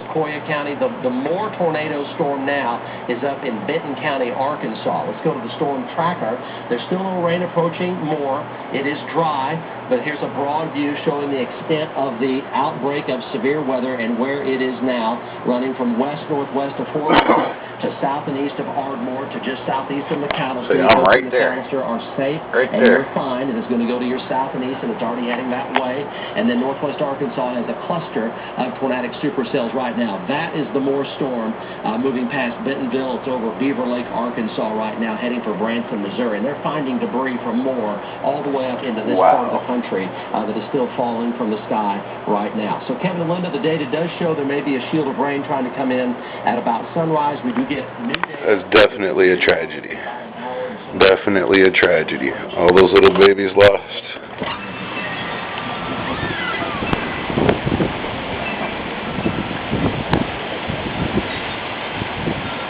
Sequoia County. The more tornado storm now is up in Benton County, Arkansas. Let's go to the storm tracker. There's still a little rain approaching more. It is dry, but here's a broad view showing the extent of the outbreak of severe weather and where it is now, running from west-northwest of Fort Worth to south and east of Ardmore to just southeast of McAllister. See, I'm right there. McAllister are safe, right and there. you're fine, and it's going to go to your south and east, and it's already heading that way. And then northwest Arkansas has a cluster of tornadic supercells right now. That is the Moore storm moving past Bentonville. It's over Beaver Lake, Arkansas right now, heading for Branson, Missouri. And they're finding debris from Moore all the way up into this part of the country that is still falling from the sky right now. So, Kevin and Linda, the data does show there may be a shield of rain trying to come in at about sunrise. We do get new data. That's definitely a tragedy. Definitely a tragedy. All those little babies lost.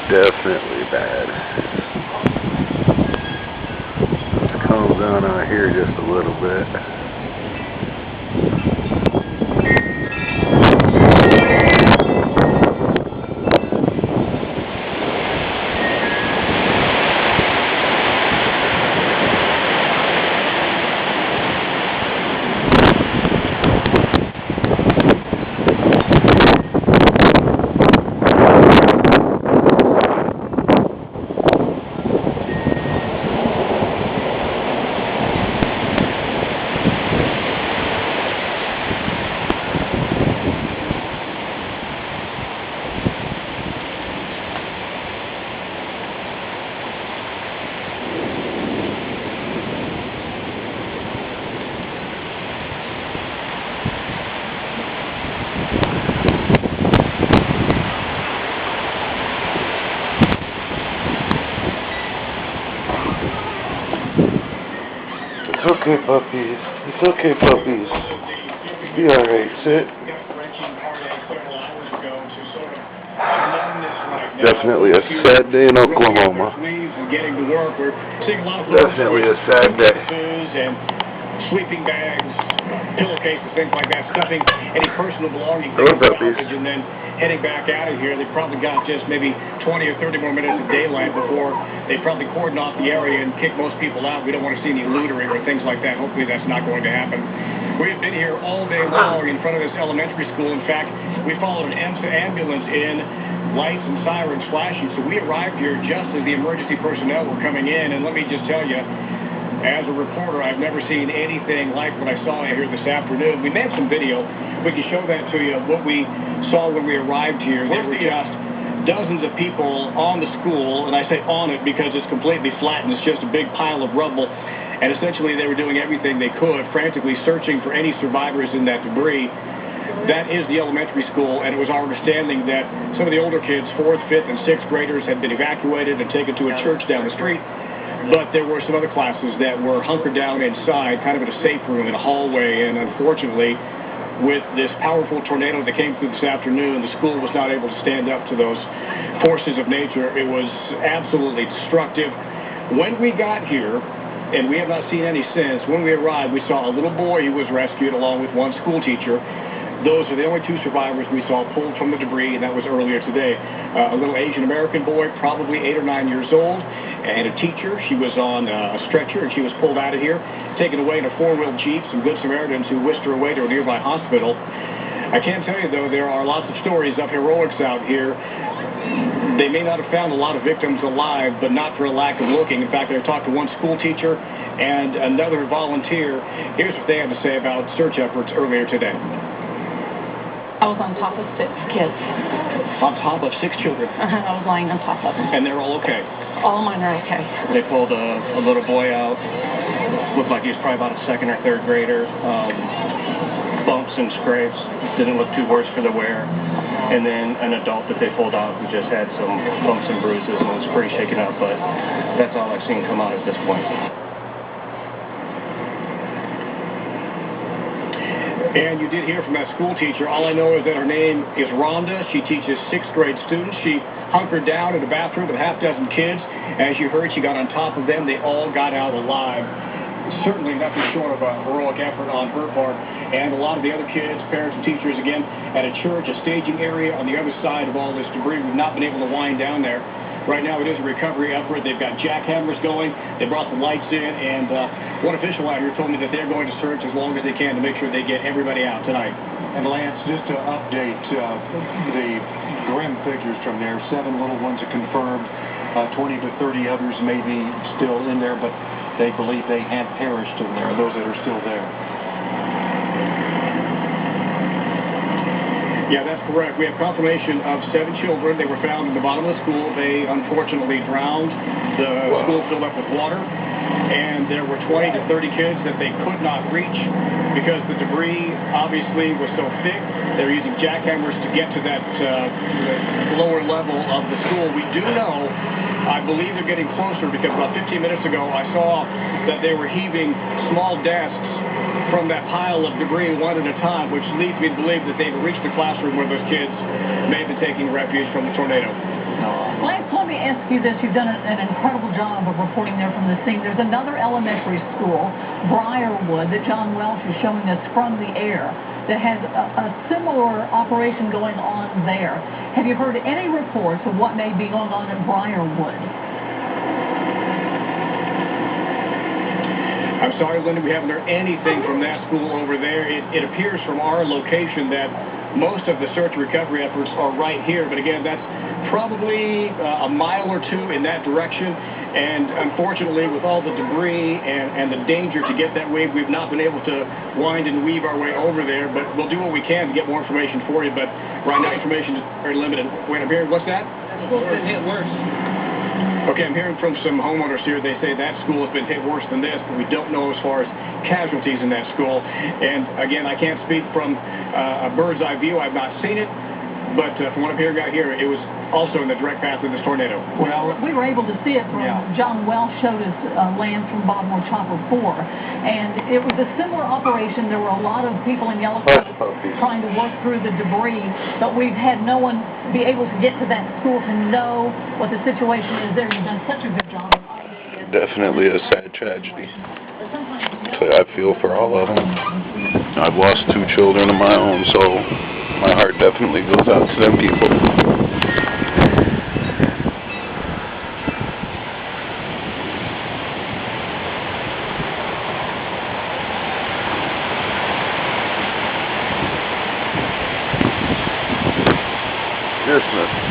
Definitely bad. Let's calm down out here just a little bit. It's okay, puppies. It's okay, puppies. Be alright. Sit. Definitely a sad day in Oklahoma. Definitely a sad day. And sleeping bags, pillowcases, things like that, stuffing any personal belongings, and then heading back out of here. They probably got just maybe 20 or 30 more minutes of daylight before they probably cordon off the area and kick most people out. We don't want to see any lootering or things like that. Hopefully that's not going to happen. We have been here all day long in front of this elementary school. In fact, we followed an ambulance in, lights and sirens flashing. So we arrived here just as the emergency personnel were coming in. And let me just tell you, as a reporter, I've never seen anything like what I saw here this afternoon. We made some video. We can show that to you, what we saw when we arrived here. There were just dozens of people on the school, and I say on it because it's completely flat and it's just a big pile of rubble. And essentially they were doing everything they could, frantically searching for any survivors in that debris. That is the elementary school, and it was our understanding that some of the older kids, 4th, 5th, and 6th graders, had been evacuated and taken to a church down the street. But there were some other classes that were hunkered down inside, kind of in a safe room in a hallway, and unfortunately, with this powerful tornado that came through this afternoon, the school was not able to stand up to those forces of nature. It was absolutely destructive. When we got here, and we have not seen any since, when we arrived, we saw a little boy who was rescued along with one school teacher. Those are the only 2 survivors we saw pulled from the debris, and that was earlier today. A little Asian-American boy, probably 8 or 9 years old, and a teacher. She was on a stretcher, and she was pulled out of here, taken away in a 4-wheel Jeep. Some Good Samaritans who whisked her away to a nearby hospital. I can tell you, though, there are lots of stories of heroics out here. They may not have found a lot of victims alive, but not for a lack of looking. In fact, I talked to one school teacher and another volunteer. Here's what they had to say about search efforts earlier today. I was on top of 6 kids. On top of 6 children? I was lying on top of them. And they're all okay? All mine are okay. They pulled a little boy out. Looked like he was probably about a 2nd or 3rd grader. Bumps and scrapes. Didn't look too worse for the wear. And then an adult that they pulled out who just had some bumps and bruises and was pretty shaken up. But that's all I've seen come out at this point. And you did hear from that school teacher. All I know is that her name is Rhonda. She teaches 6th grade students. She hunkered down in a bathroom with a half dozen kids. As you heard, she got on top of them. They all got out alive. certainly nothing short of a heroic effort on her part. And a lot of the other kids, parents, and teachers, again, at a church, a staging area on the other side of all this debris. We've not been able to wind down there. Right now it is a recovery effort. They've got jackhammers going. They brought the lights in, and one official out here told me that they're going to search as long as they can to make sure they get everybody out tonight. And Lance, just to update the grim figures from there, 7 little ones are confirmed, 20 to 30 others may be still in there, but they believe they had perished in there, those that are still there. Yeah, that's correct. We have confirmation of 7 children. They were found in the bottom of the school. They unfortunately drowned. The school filled up with water, and there were 20 to 30 kids that they could not reach because the debris obviously was so thick. They're using jackhammers to get to that lower level of the school. We do know, I believe they're getting closer because about 15 minutes ago I saw that they were heaving small desks from that pile of debris one at a time, which leads me to believe that they've reached the classroom where those kids may have been taking refuge from the tornado. Lance, let me ask you this. You've done an incredible job of reporting there from the scene. There's another elementary school, Briarwood, that John Welsh is showing us from the air that has a similar operation going on there. Have you heard any reports of what may be going on at Briarwood? I'm sorry, Linda, we haven't heard anything from that school over there. It appears from our location that most of the search and recovery efforts are right here, but again, that's probably a mile or two in that direction, and unfortunately, with all the debris and the danger to get that way, we've not been able to wind and weave our way over there, but we'll do what we can to get more information for you, but right now, information is very limited. Wait, I'm hearing, what's that? That school's been hit worse. Okay, I'm hearing from some homeowners here. They say that school has been hit worse than this, but we don't know as far as casualties in that school. And again, I can't speak from a bird's eye view. I've not seen it, but from what I'm hearing out here, it was also in the direct path of this tornado. Well, we were able to see it from John Welsh showed us land from Baltimore Chopper 4, and it was a similar operation. There were a lot of people in yellow coats trying to work through the debris, but we've had no one be able to get to that school to know what the situation is there. You've done such a good job. Definitely a sad tragedy. I feel for all of them. I've lost 2 children of my own, so my heart definitely goes out to them people. Yes, sir.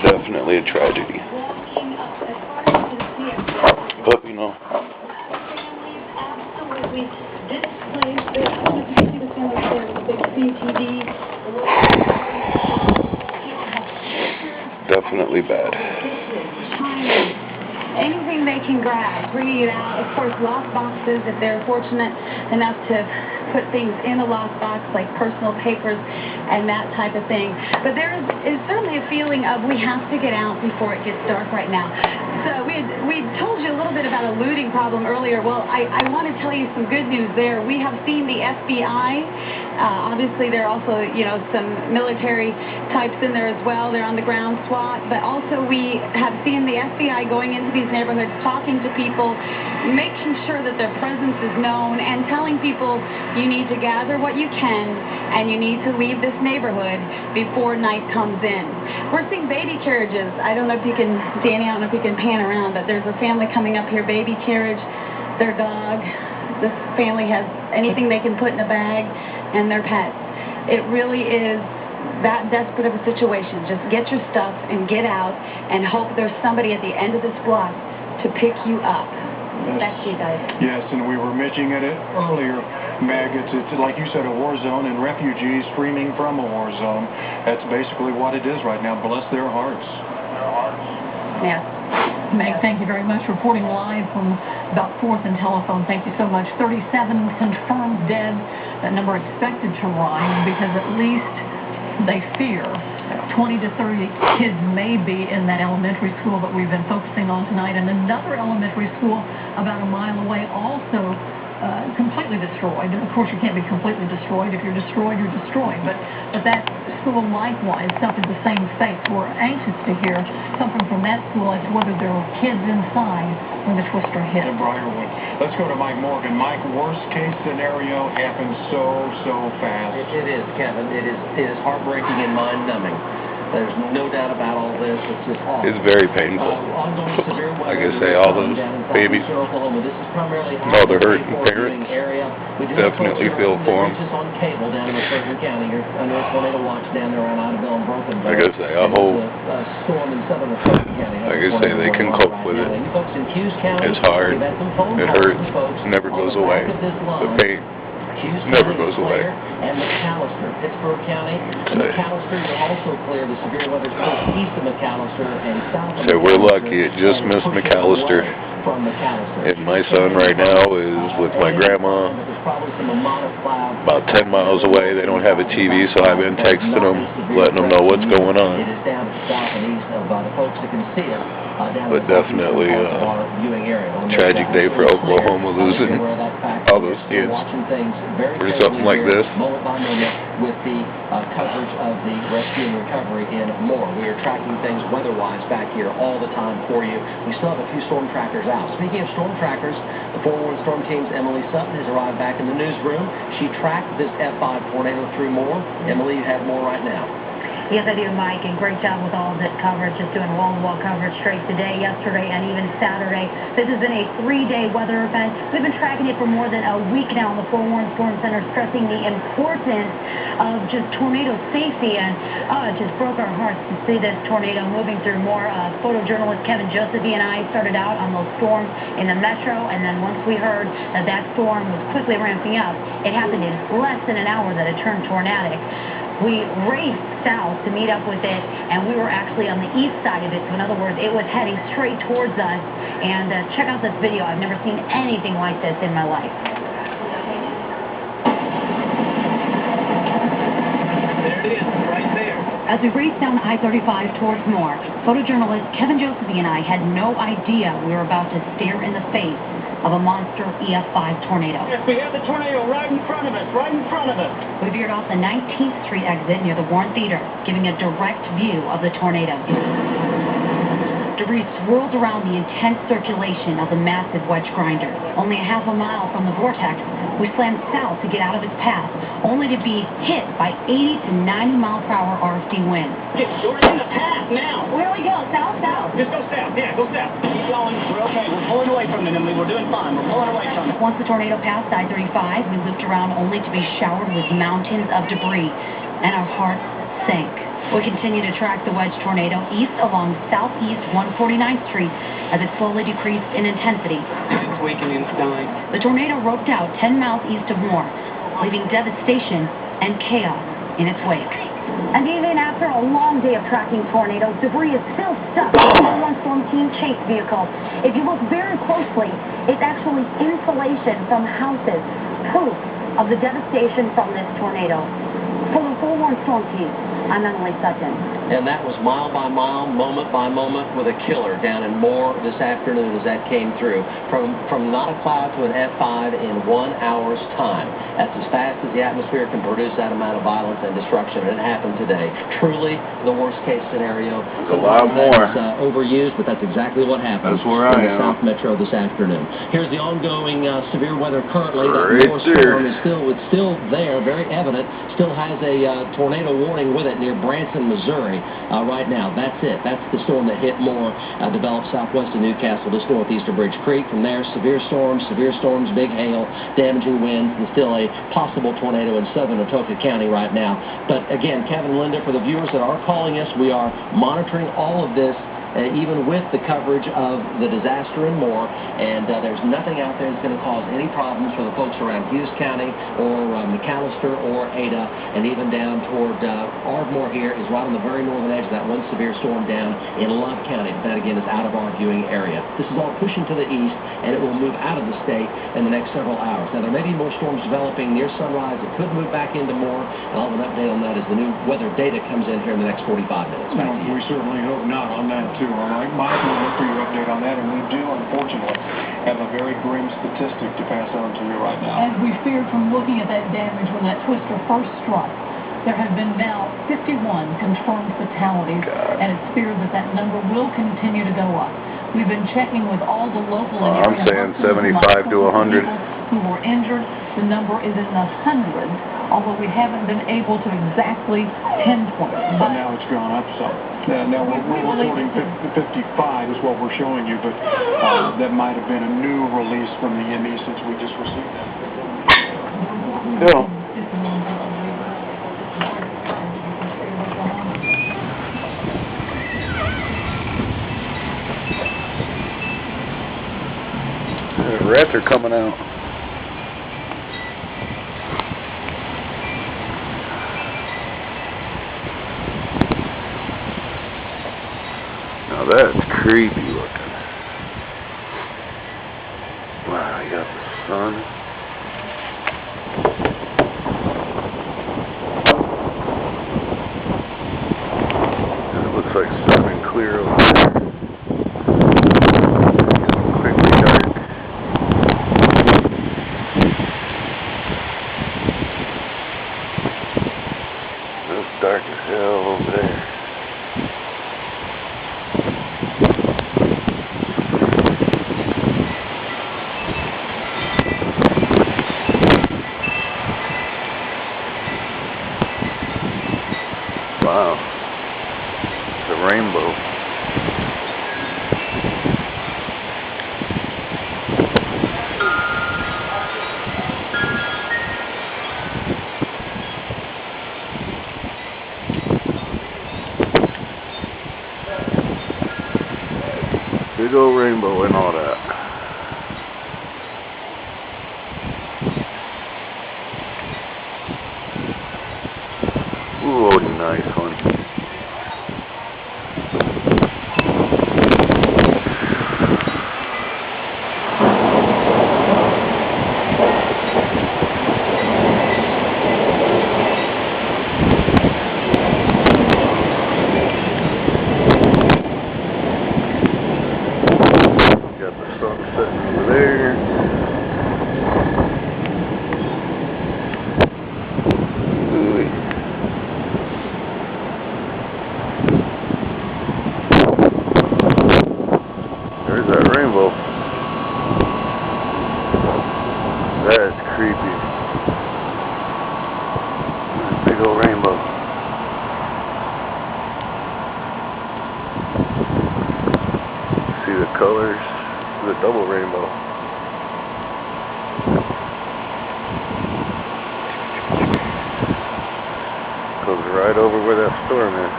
Definitely a tragedy. But, you know. Definitely bad. Anything they can grab, bringing it out. Of course, lost boxes, if they're fortunate enough to put things in a lockbox, like personal papers and that type of thing. But there is certainly a feeling of we have to get out before it gets dark right now. So we told you a little bit about a looting problem earlier. Well, I want to tell you some good news there. We have seen the FBI. Obviously, there are also, some military types in there as well. They're on the ground, SWAT. But also, we have seen the FBI going into these neighborhoods, talking to people, making sure that their presence is known, and telling people you need to gather what you can and you need to leave this neighborhood before night comes in. We're seeing baby carriages. I don't know if you can, Danny, I don't know if you can pan around, but there's a family coming up here, baby carriage, their dog. This family has anything they can put in a bag and their pets. It really is that desperate of a situation. Just get your stuff and get out and hope there's somebody at the end of this block to pick you up. Back to you guys. Yes, and we were mentioning it earlier, Meg. It's like you said, a war zone, and refugees streaming from a war zone. That's basically what it is right now. Bless their hearts. Yeah. Meg, thank you very much. Reporting live from about 4th and Telephone. Thank you so much. 37 confirmed dead. That number expected to rise because at least they fear 20 to 30 kids may be in that elementary school that we've been focusing on tonight. And another elementary school about a mile away also completely destroyed. And of course, you can't be completely destroyed. If you're destroyed, you're destroyed. But that school likewise suffered the same fate. We're anxious to hear something from that school as to whether there were kids inside when the twister hit. In Briarwood. Let's go to Mike Morgan. Mike, worst case scenario happens so fast. It is, Kevin. It is heartbreaking and mind-numbing. There's no doubt about all this. It's just awful. It's very painful. Ongoing severe weather. Like I say, all those babies, Oklahoma. This is primarily mother hurting parents, area. definitely feel for them. Just on cable down in Franklin County. You're under a tornado watch down there on Idabel and Brokenville. Like I say, I hope, storm in southern Franklin County. like I say, they can cope with it. It's hard. It hurts. It never goes away. The pain never goes away. And McAllister, Pittsburgh County. And McAllister, you're also clear. The severe weather is east of McAllister and south of So we're lucky. It just missed McAllister. And my son right now is with my grandma about 10 miles away. They don't have a TV, so I've been texting them, letting them know what's going on. It is down to the south and east of the folks that can see it. But definitely a tragic day for Oklahoma, losing all those kids for something like this. Moment by moment with the coverage of the rescue and recovery in more. We are tracking things weather-wise back here all the time for you. We still have a few storm trackers out. Speaking of storm trackers, the 411 Storm Team's Emily Sutton has arrived back in the newsroom. She tracked this F5 tornado through more. Emily, you have more right now. Yes, I do, Mike, and great job with all of this coverage, just doing wall-to-wall coverage straight today, yesterday, and even Saturday. This has been a 3-day weather event. We've been tracking it for more than a week now in the 411 Storm Center, stressing the importance of just tornado safety, and it just broke our hearts to see this tornado moving through more. Photojournalist Kevin Josephine and I started out on those storms in the metro, and then once we heard that storm was quickly ramping up, it happened in less than an hour that it turned tornadic. We raced south to meet up with it, and we were actually on the east side of it. So in other words, it was heading straight towards us. And check out this video. I've never seen anything like this in my life. There it is, right there. As we raced down I-35 towards Moore, photojournalist Kevin Josephine and I had no idea we were about to stare in the face of a monster EF5 tornado. Yes, we have the tornado right in front of us, right in front of us. We veered off the 19th Street exit near the Warren Theater, giving a direct view of the tornado. Debris swirled around the intense circulation of the massive wedge grinder. Only a half a mile from the vortex, we slammed south to get out of its path, only to be hit by 80 to 90 mile per hour RFD winds. We're in the path now. Where do we go? South, south? Just go south. Yeah, go south. Keep going. We're okay. We're pulling away from it, Emily. We're doing fine. We're pulling away from it. Once the tornado passed I-35, we looped around only to be showered with mountains of debris, and our hearts sank. We continue to track the wedge tornado east along southeast 149th Street as it slowly decreased in intensity. It's weakening. It's dying. The tornado roped out 10 miles east of Moore, leaving devastation and chaos in its wake. And even after a long day of tracking tornadoes, debris is still stuck in the 411 Storm Team chase vehicle. If you look very closely, it's actually insulation from houses, proof of the devastation from this tornado. For the Forewarned Storm Team, I'm Emily Sutton. And that was mile by mile, moment by moment with a killer down in Moore this afternoon as that came through. From not a cloud to an F5 in 1 hour's time. That's as fast as the atmosphere can produce that amount of violence and destruction. And it happened today. Truly the worst case scenario. A lot more. It's overused, but that's exactly what happened That's where in I the am. South Metro this afternoon. Here's the ongoing severe weather currently. That Right Moore there. storm is still there, very evident. Still has a tornado warning with it near Branson, Missouri. Right now, that's it. That's the storm that hit Moore, developed southwest of Newcastle, just northeast of Bridge Creek. From there, severe storms, big hail, damaging winds, and still a possible tornado in southern Atoka County right now. But again, Kevin, Linda, for the viewers that are calling us, we are monitoring all of this. Even with the coverage of the disaster and more, and there's nothing out there that's going to cause any problems for the folks around Hughes County or McAllister or Ada, and even down toward Ardmore here is right on the very northern edge of that one severe storm down in Love County. But that, again, is out of our viewing area. This is all pushing to the east, and it will move out of the state in the next several hours. Now, there may be more storms developing near sunrise. It could move back into more, and I'll have an update on that as the new weather data comes in here in the next 45 minutes. Back to you. We certainly hope not on that, too. All right, Mike, we'll look for your update on that, and we do, unfortunately, have a very grim statistic to pass on to you right now. As we feared from looking at that damage when that twister first struck, there have been now 51 confirmed fatalities, and it's feared that that number will continue to go up. We've been checking with all the local and I'm area saying 75 to 100. who were injured. The number is in the hundreds, although we haven't been able to exactly pinpoint it. But now it's gone up some. Now we're reporting 55 is what we're showing you, but that might have been a new release from the ME since we just received that. Yeah. The rats are coming out. Now that's creepy looking. Wow, you got the sun. It looks like it's starting clear over there. Getting quickly dark. It's dark as hell over there. Wow, it's a rainbow. Big old rainbow and all that. Ooh, nice one. Got the sun setting over there. Ooh. There's that rainbow. That's creepy. Big old rainbow. See the colors? The double rainbow. Goes right over where that storm is.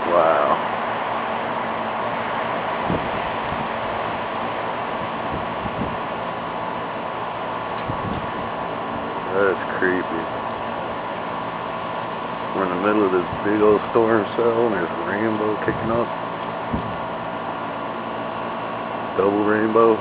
Wow. That's creepy. We're in the middle of this big old storm cell and there's a rainbow kicking up. Double rainbow.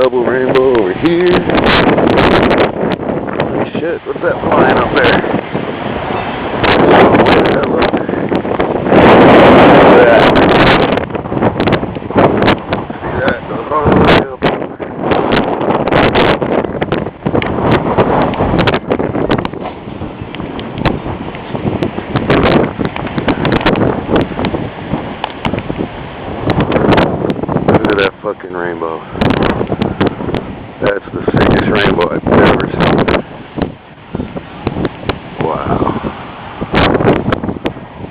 double rainbow over here. Holy shit, what's that flying up there? What the hell up there? Look at that. See that? Goes all the way up. That fucking rainbow. That's the sickest rainbow I've ever seen. Wow.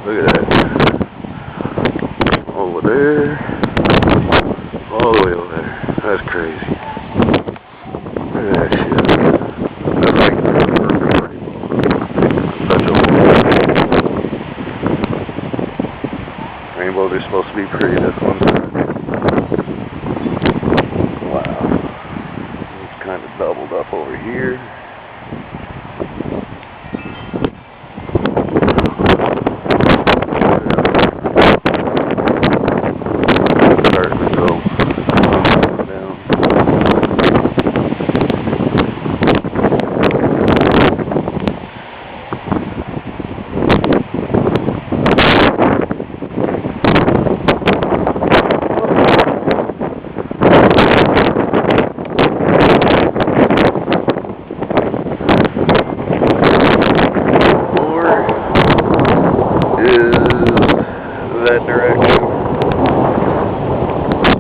Look at that. Over there. All the way over there. That's crazy. Look at that shit. That's like the perfect rainbow. Such a rainbow, they're supposed to be pretty, that's one thing. Kind of doubled up over here. Starting to go down. That direction.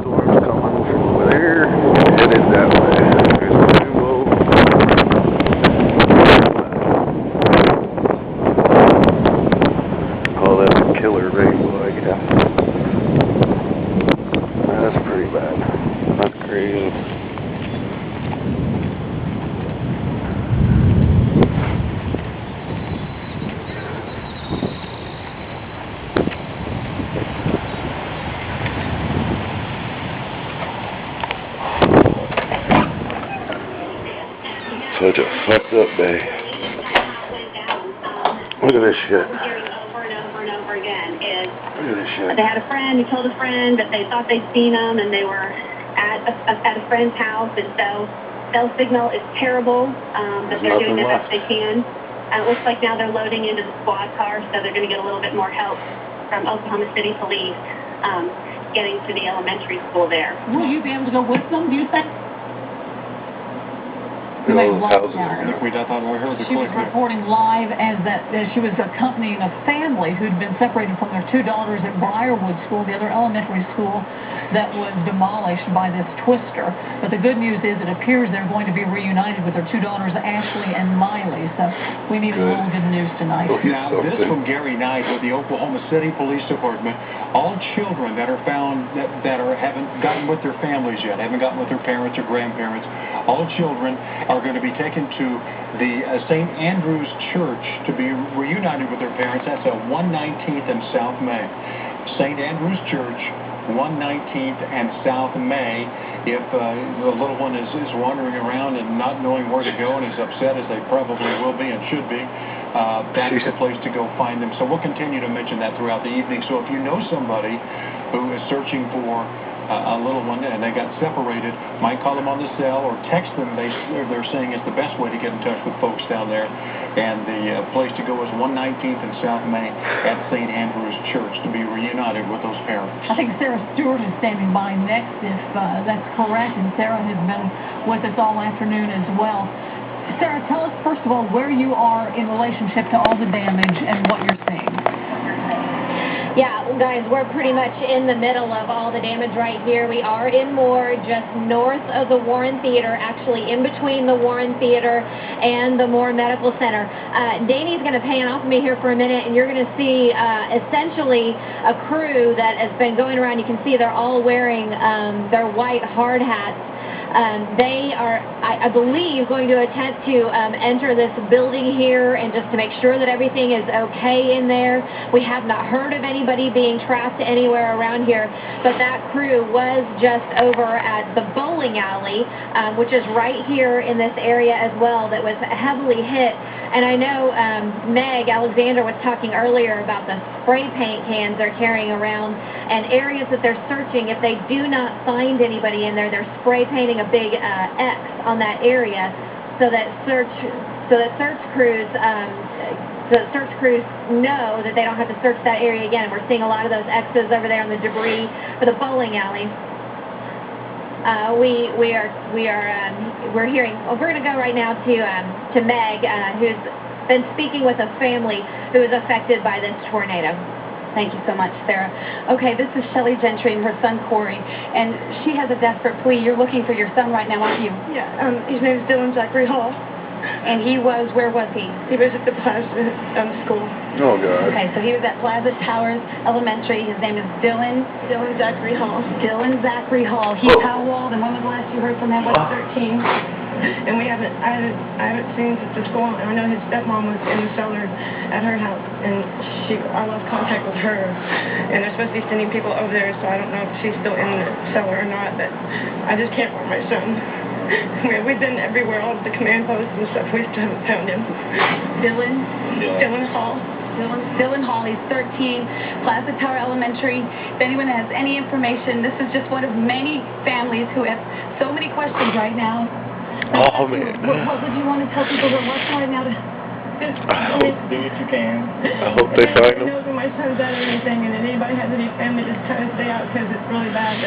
Storm's coming from over there, headed that way. There's a rainbow. Call that a killer rainbow, I guess. That's pretty bad. That's crazy. Such a fucked up day. Look at this shit. Over and over and over again is Look at this shit. they had a friend who told a friend that they thought they'd seen them and they were at a friend's house, and so cell signal is terrible, but they're doing the best they can. It looks like now they're loading into the squad car, so they're going to get a little bit more help from Oklahoma City Police getting to the elementary school there. Will you be able to go with them, do you think? Houses are I think we heard the She was clip. reporting live as she was accompanying a family who'd been separated from their two daughters at Briarwood School, the other elementary school that was demolished by this twister. But the good news is it appears they're going to be reunited with their two daughters, Ashley and Miley. So we need a little good news tonight. Now, this from Gary Knight with the Oklahoma City Police Department. All children that are found haven't gotten with their families yet, haven't gotten with their parents or grandparents, all children are going to be taken to the St. Andrew's Church to be reunited with their parents. That's at 119th and South May. St. Andrew's Church, 119th and South May. If the little one is wandering around and not knowing where to go and is upset, as they probably will be and should be, that is the place to go find them. So we'll continue to mention that throughout the evening. So if you know somebody who is searching for a little one and they got separated, might call them on the cell or text them. They're saying it's the best way to get in touch with folks down there. And the place to go is 119th and South May at St. Andrew's Church to be reunited with those parents. I think Sarah Stewart is standing by next, if that's correct, and Sarah has been with us all afternoon as well. Sarah, tell us first of all where you are in relationship to all the damage and what you're seeing. Yeah, well, guys, we're pretty much in the middle of all the damage right here. We are in Moore, just north of the Warren Theater, actually in between the Warren Theater and the Moore Medical Center. Danny's going to pan off of me here for a minute, and you're going to see essentially a crew that has been going around. You can see they're all wearing their white hard hats. They are, I believe, going to attempt to enter this building here and just to make sure that everything is okay in there. We have not heard of anybody being trapped anywhere around here, but that crew was just over at the bowling alley, which is right here in this area as well, that was heavily hit And I know Meg Alexander was talking earlier about the spray paint cans they're carrying around and areas that they're searching. If they do not find anybody in there, they're spray painting a big X on that area so that search crews know that they don't have to search that area again. We're seeing a lot of those X's over there on the debris for the bowling alley. We're hearing. Well, we're going to go right now to Meg, who's been speaking with a family who was affected by this tornado. Thank you so much, Sarah. Okay, this is Shelley Gentry and her son Corey, and she has a desperate plea. You're looking for your son right now, aren't you? Yeah. His name is Dylan Zachary Hall. And where was he? He was at the Plaza school. Oh, God. Okay, so he was at Plaza Towers Elementary. His name is Dylan Zachary Hall. Dylan Zachary Hall. He's how old? And when was the last you heard from him? What's 13? And I haven't seen him since the school. And I know his stepmom was in the cellar at her house, and I lost contact with her. And they're supposed to be sending people over there, so I don't know if she's still in the cellar or not. But I just can't find my son. We've been everywhere, all of the command posts and stuff. We still haven't found him. Dylan Hall. Dylan Hall, he's 13, Plaza Tower Elementary. If anyone has any information, this is just one of many families who have so many questions right now. Oh, man. What would you want to tell people who are watching right now? Do what you can. I hope they find him. I know that my son's at or anything, and if anybody has any family, just try to stay out because it's really bad.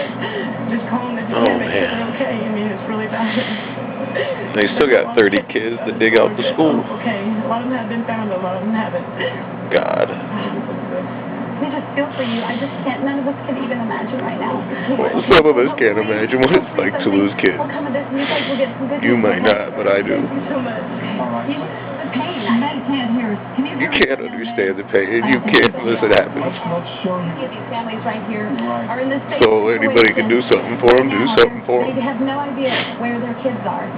Just call them if you can make sure they're okay. I mean, it's really bad. They still got 30 kids that dig out the school. Okay, a lot of them have been found, but a lot of them haven't. God. We just feel for you. I just can't. None of us can even imagine right now. Well, some of us can't imagine what it's like to lose kids. You might not, but I do. Thank you so much. The pain. Meg can't hear us. Can you You hear can't understand the pain. You can't unless it happens. These families right here are in this state. So anybody can do something for them, do something for them. They have no idea where their kids are.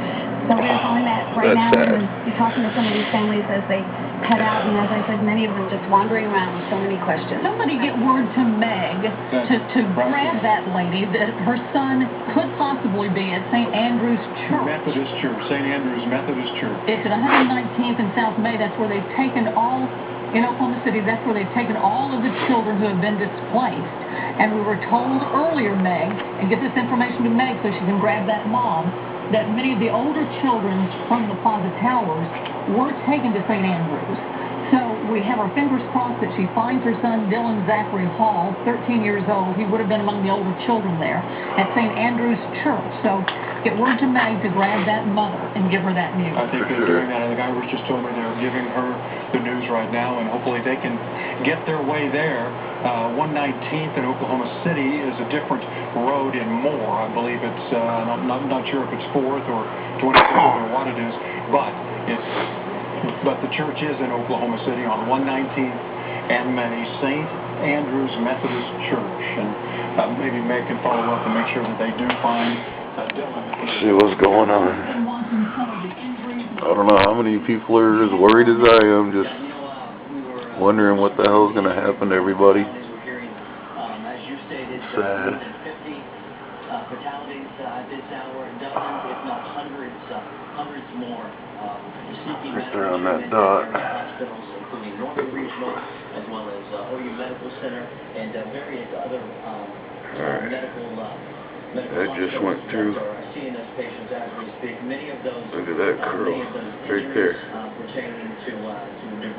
So we're on that right now. Sad. And we're talking to some of these families as they head out, and as I said, many of them just wandering around with so many questions. Somebody get word to Meg to grab that lady that her son could possibly be at St. Andrew's Church. Methodist Church, St. Andrew's Methodist Church. It's at 119th and South May. That's where they've taken all, in Oklahoma City, that's where they've taken all of the children who have been displaced. And we were told earlier, Meg, and get this information to Meg so she can grab that mom, that many of the older children from the Plaza Towers were taken to St. Andrews. So we have our fingers crossed that she finds her son, Dylan Zachary Hall, 13 years old. He would have been among the older children there at St. Andrew's Church. So get word to Meg to grab that mother and give her that news. I think they're doing that. And the guy was just told me they're giving her the news right now, and hopefully they can get their way there. 119th in Oklahoma City is a different road in Moore. I believe it's, I'm not sure if it's 4th or 27th or what it is, but the church is in Oklahoma City on 119th and May, St. Andrew's Methodist Church. And maybe Meg can follow up and make sure that they do find Dylan. See what's going on. I don't know how many people are as worried as I am, just wondering what the hell is going to happen to everybody. Sad. Fatalities at this hour, dozens, if not hundreds more. Right there on that dot. Hospitals, including Northern Regional, as well as OU Medical Center, and various other medical. That just went through. CNS patients as we speak. Many of those. Look at that curl right there. Pertaining to debris.